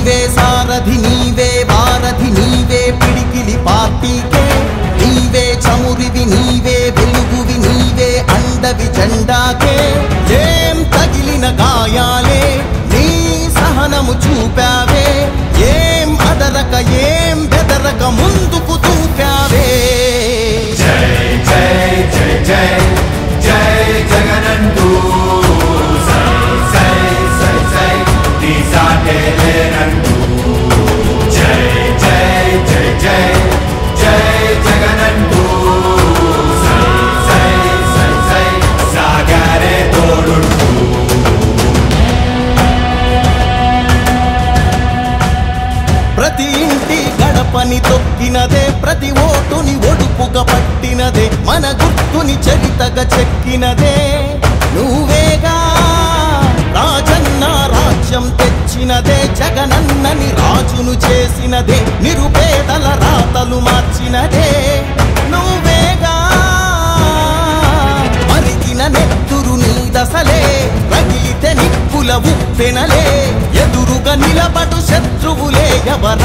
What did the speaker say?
నీవే సారథి నీవే వారధి నీవే పిడికిలి పార్టీకే నీవే చమురివి నీవే వెలుగువి నీవే అండవి జెండాకే ఏం తగిలిన గాయాలే నీ సహనము చూపావే ఏం అదరక ఏం బెదరక ముందుకు దూపావే జై జై జై జై జై జగనంటూ సై సై సై సై నీ సాటే లేనంటూ జై జై జై జై జై జగనంటూ సై సై సై సై సాగరే తోడుంటూ ప్రతి ఇంటి గడపని తొక్కినదే ప్రతి ఓటుని ఒడుపుగా పట్టినదే మన గుర్తుని చరితగా చెక్కినదే నువ్వేగా రాజన్న రాజ్యం తెచ్చినదే జగనన్నని రాజును చేసినదే నిరుపేదల రాతలు మార్చినదే నువ్వేగా మరిగిన నెత్తురు నీ దశలే రగిలితే నిప్పుల ఉప్పెనలే ఎదురుగా నిలబడు శత్రువులే ఎవర